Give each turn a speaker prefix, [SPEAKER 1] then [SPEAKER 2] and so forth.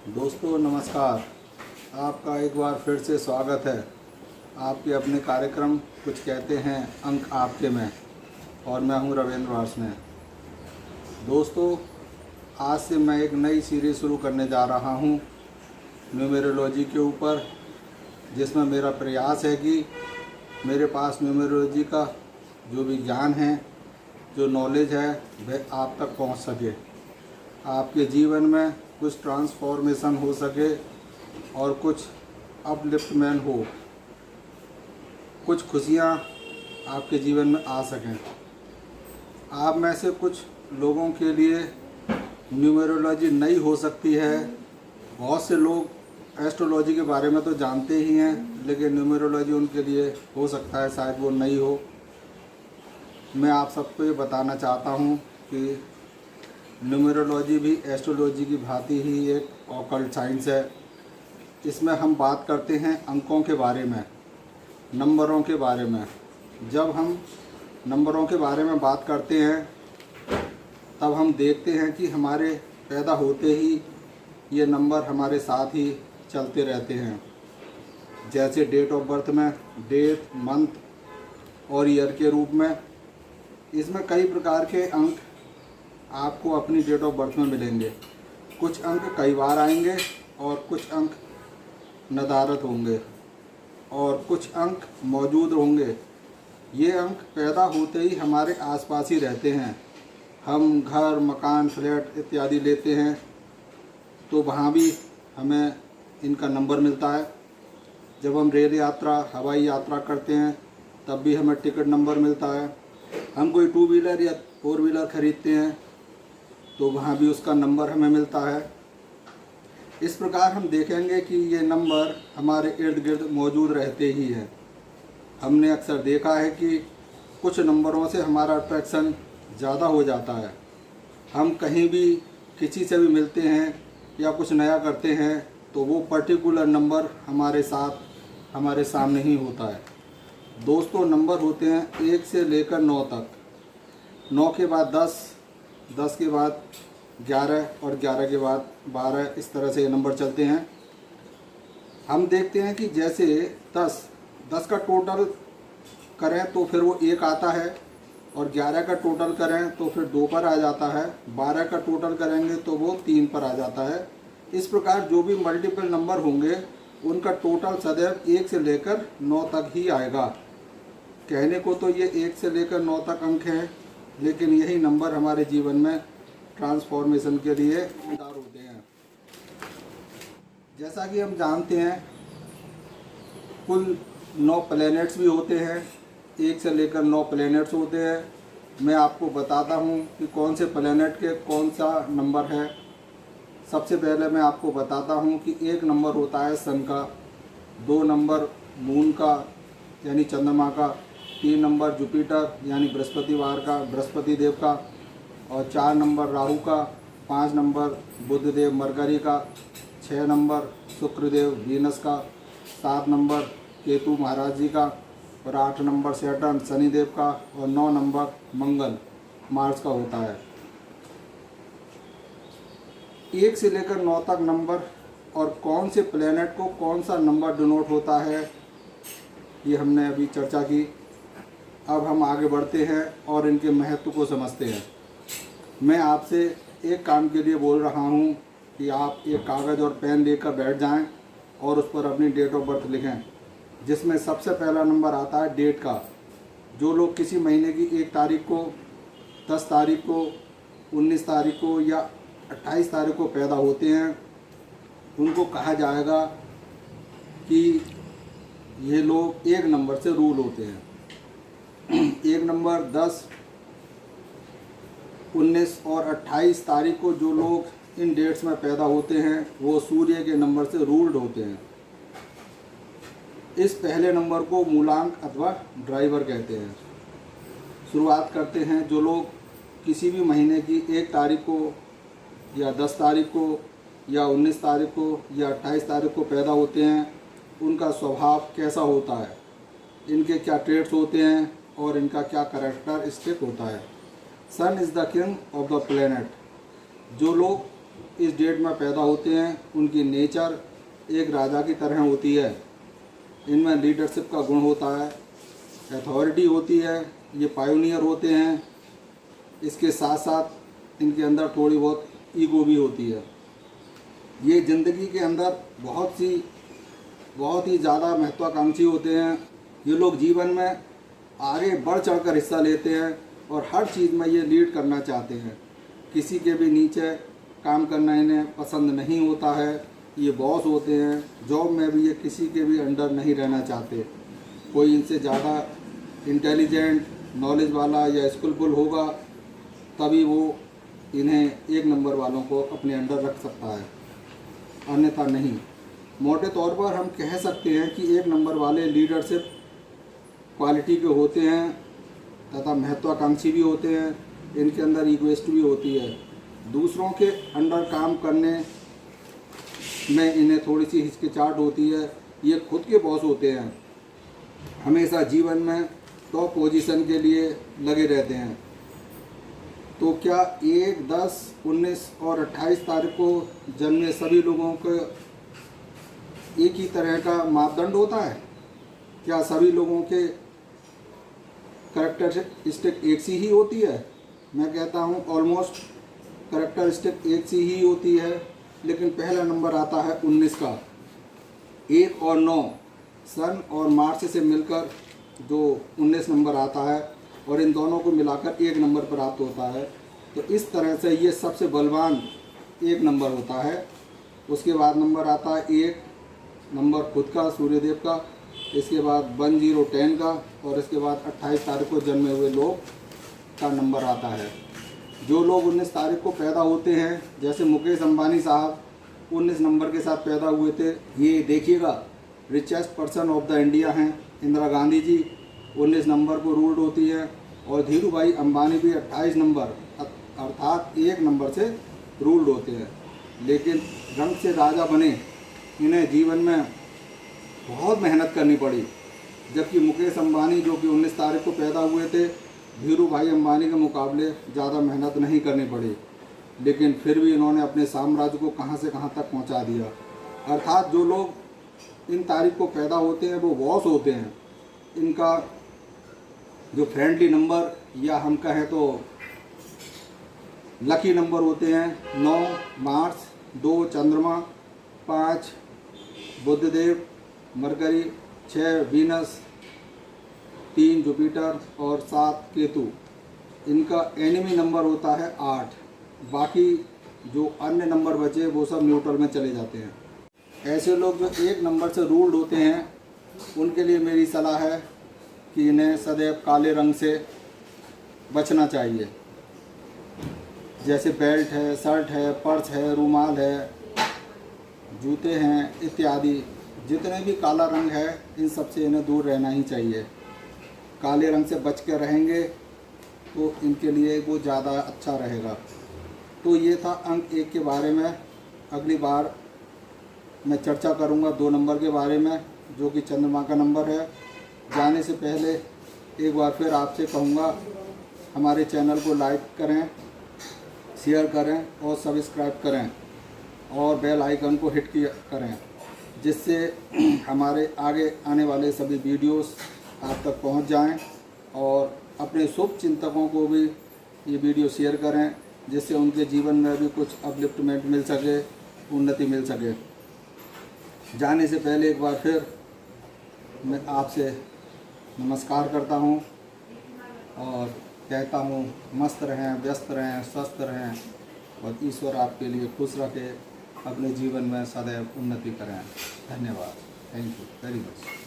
[SPEAKER 1] दोस्तों नमस्कार। आपका एक बार फिर से स्वागत है आपके अपने कार्यक्रम कुछ कहते हैं अंक आपके में, और मैं हूं रविंद्र वार्ष्णेय। दोस्तों, आज से मैं एक नई सीरीज़ शुरू करने जा रहा हूं न्यूमेरोलॉजी के ऊपर, जिसमें मेरा प्रयास है कि मेरे पास न्यूमेरोलॉजी का जो भी ज्ञान है, जो नॉलेज है, वह आप तक पहुंच सके, आपके जीवन में कुछ ट्रांसफॉर्मेशन हो सके और कुछ अपलिफ्टमेंट हो, कुछ खुशियाँ आपके जीवन में आ सकें। आप में से कुछ लोगों के लिए न्यूमेरोलॉजी नई हो सकती है। बहुत से लोग एस्ट्रोलॉजी के बारे में तो जानते ही हैं, लेकिन न्यूमेरोलॉजी उनके लिए हो सकता है शायद वो नई हो। मैं आप सबको ये बताना चाहता हूँ कि न्यूमेरोलॉजी भी एस्ट्रोलॉजी की भांति ही एक ऑकल्ट साइंस है। इसमें हम बात करते हैं अंकों के बारे में, नंबरों के बारे में। जब हम नंबरों के बारे में बात करते हैं तब हम देखते हैं कि हमारे पैदा होते ही ये नंबर हमारे साथ ही चलते रहते हैं। जैसे डेट ऑफ बर्थ में डेट, मंथ और ईयर के रूप में इसमें कई प्रकार के अंक आपको अपनी डेट ऑफ बर्थ में मिलेंगे। कुछ अंक कई बार आएंगे और कुछ अंक नदारद होंगे और कुछ अंक मौजूद होंगे। ये अंक पैदा होते ही हमारे आसपास ही रहते हैं। हम घर, मकान, फ्लैट इत्यादि लेते हैं तो वहाँ भी हमें इनका नंबर मिलता है। जब हम रेल यात्रा, हवाई यात्रा करते हैं तब भी हमें टिकट नंबर मिलता है। हम कोई 2 व्हीलर या 4 व्हीलर खरीदते हैं तो वहाँ भी उसका नंबर हमें मिलता है। इस प्रकार हम देखेंगे कि ये नंबर हमारे इर्द गिर्द मौजूद रहते ही हैं। हमने अक्सर देखा है कि कुछ नंबरों से हमारा अट्रैक्शन ज़्यादा हो जाता है। हम कहीं भी किसी से भी मिलते हैं या कुछ नया करते हैं तो वो पर्टिकुलर नंबर हमारे साथ, हमारे सामने ही होता है। दोस्तों, नंबर होते हैं 1 से लेकर 9 तक। 9 के बाद 10, 10 के बाद 11 और 11 के बाद 12, इस तरह से ये नंबर चलते हैं। हम देखते हैं कि जैसे 10 का टोटल करें तो फिर वो 1 आता है, और 11 का टोटल करें तो फिर 2 पर आ जाता है, 12 का टोटल करेंगे तो वो 3 पर आ जाता है। इस प्रकार जो भी मल्टीपल नंबर होंगे उनका टोटल सदैव 1 से लेकर 9 तक ही आएगा। कहने को तो ये 1 से लेकर 9 तक अंक हैं, लेकिन यही नंबर हमारे जीवन में ट्रांसफॉर्मेशन के लिए जिम्मेदार होते हैं। जैसा कि हम जानते हैं कुल 9 प्लैनेट्स भी होते हैं, 1 से लेकर 9 प्लैनेट्स होते हैं। मैं आपको बताता हूँ कि कौन से प्लैनेट के कौन सा नंबर है। सबसे पहले मैं आपको बताता हूँ कि 1 नंबर होता है सन का, 2 नंबर मून का यानी चंद्रमा का, 3 नंबर जुपिटर यानी बृहस्पतिवार का, बृहस्पति देव का, और 4 नंबर राहु का, 5 नंबर बुध देव मरकरी का, 6 नंबर शुक्रदेव वीनस का, 7 नंबर केतु महाराज जी का, और 8 नंबर सैटर्न शनिदेव का, और 9 नंबर मंगल मार्स का होता है। 1 से लेकर 9 तक नंबर और कौन से प्लेनेट को कौन सा नंबर डिनोट होता है, ये हमने अभी चर्चा की। अब हम आगे बढ़ते हैं और इनके महत्व को समझते हैं। मैं आपसे एक काम के लिए बोल रहा हूँ कि आप एक कागज़ और पेन लेकर बैठ जाएं और उस पर अपनी डेट ऑफ बर्थ लिखें, जिसमें सबसे पहला नंबर आता है डेट का। जो लोग किसी महीने की 1 तारीख को, 10 तारीख को, 19 तारीख को या 28 तारीख को पैदा होते हैं, उनको कहा जाएगा कि ये लोग 1 नंबर से रूल होते हैं। 1 नंबर, 10, 19 और 28 तारीख को जो लोग इन डेट्स में पैदा होते हैं वो सूर्य के नंबर से रूल्ड होते हैं। इस पहले नंबर को मूलांक अथवा ड्राइवर कहते हैं। शुरुआत करते हैं। जो लोग किसी भी महीने की 1 तारीख को या 10 तारीख को या 19 तारीख को या 28 तारीख को पैदा होते हैं, उनका स्वभाव कैसा होता है, इनके क्या ट्रेट्स होते हैं और इनका क्या कैरेक्टरिस्टिक होता है। Sun is the king of the planet. जो लोग इस डेट में पैदा होते हैं उनकी नेचर एक राजा की तरह होती है। इनमें लीडरशिप का गुण होता है, अथॉरिटी होती है, ये पायोनियर होते हैं। इसके साथ साथ इनके अंदर थोड़ी बहुत ईगो भी होती है। ये ज़िंदगी के अंदर बहुत ही ज़्यादा महत्वाकांक्षी होते हैं। ये लोग जीवन में आगे बढ़ चढ़कर हिस्सा लेते हैं और हर चीज़ में ये लीड करना चाहते हैं। किसी के भी नीचे काम करना इन्हें पसंद नहीं होता है। ये बॉस होते हैं। जॉब में भी ये किसी के भी अंडर नहीं रहना चाहते। कोई इनसे ज़्यादा इंटेलिजेंट, नॉलेज वाला या स्किलफुल होगा तभी वो इन्हें एक नंबर वालों को अपने अंडर रख सकता है, अन्यथा नहीं। मोटे तौर पर हम कह सकते हैं कि एक नंबर वाले लीडरशिप क्वालिटी के होते हैं तथा महत्वाकांक्षी भी होते हैं। इनके अंदर इगोइस्ट भी होती है। दूसरों के अंडर काम करने में इन्हें थोड़ी सी हिचकिचाहट होती है। ये खुद के बॉस होते हैं, हमेशा जीवन में टॉप पोजीशन के लिए लगे रहते हैं। तो क्या 1, 10, 19 और 28 तारीख को जन्मे सभी लोगों को एक ही तरह का मापदंड होता है? क्या सभी लोगों के करैक्टरिस्टिक एक सी ही होती है? मैं कहता हूँ ऑलमोस्ट करैक्टरिस्टिक एक सी ही होती है, लेकिन पहला नंबर आता है 19 का। 1 और 9 सन और मार्च से मिलकर जो 19 नंबर आता है और इन दोनों को मिलाकर 1 नंबर प्राप्त होता है। तो इस तरह से ये सबसे बलवान 1 नंबर होता है। उसके बाद नंबर आता है 1 नंबर खुद का, सूर्यदेव का। इसके बाद 1010 का और इसके बाद 28 तारीख को जन्मे हुए लोग का नंबर आता है। जो लोग 19 तारीख को पैदा होते हैं, जैसे मुकेश अंबानी साहब 19 नंबर के साथ पैदा हुए थे। ये देखिएगा richest person of the India हैं। इंदिरा गांधी जी 19 नंबर को रूल्ड होती है और धीरू भाई अंबानी भी 28 नंबर अर्थात 1 नंबर से रूल्ड होते हैं। लेकिन रंग से राजा बने, इन्हें जीवन में बहुत मेहनत करनी पड़ी। जबकि मुकेश अंबानी जो कि 19 तारीख को पैदा हुए थे, धीरू भाई अंबानी के मुकाबले ज़्यादा मेहनत नहीं करनी पड़ी, लेकिन फिर भी इन्होंने अपने साम्राज्य को कहां से कहां तक पहुंचा दिया। अर्थात जो लोग इन तारीख को पैदा होते हैं वो बॉस होते हैं। इनका जो फ्रेंडली नंबर या हम कहें तो लकी नंबर होते हैं 9 मार्च, 2 चंद्रमा, 5 बुधदेव, मरकरी, 6 वीनस, 3 जुपिटर और 7 केतु। इनका एनिमी नंबर होता है 8। बाकी जो अन्य नंबर बचे वो सब न्यूट्रल में चले जाते हैं। ऐसे लोग जो 1 नंबर से रूल्ड होते हैं उनके लिए मेरी सलाह है कि इन्हें सदैव काले रंग से बचना चाहिए। जैसे बेल्ट है, शर्ट है, पर्स है, रुमाल है, जूते हैं इत्यादि, जितने भी काला रंग है इन सब से इन्हें दूर रहना ही चाहिए। काले रंग से बच के रहेंगे तो इनके लिए वो ज़्यादा अच्छा रहेगा। तो ये था अंक 1 के बारे में। अगली बार मैं चर्चा करूँगा 2 नंबर के बारे में, जो कि चंद्रमा का नंबर है। जाने से पहले एक बार फिर आपसे कहूँगा, हमारे चैनल को लाइक करें, शेयर करें और सब्सक्राइब करें और बेल आइकन को हिट करें, जिससे हमारे आगे आने वाले सभी वीडियोस आप तक पहुंच जाएं। और अपने शुभ चिंतकों को भी ये वीडियो शेयर करें, जिससे उनके जीवन में भी कुछ अपलिफ्टमेंट मिल सके, उन्नति मिल सके। जाने से पहले एक बार फिर मैं आपसे नमस्कार करता हूं और कहता हूं मस्त रहें, व्यस्त रहें, स्वस्थ रहें और ईश्वर आपके लिए खुश रखे, अपने जीवन में सदैव उन्नति करें। धन्यवाद। Thank you very much.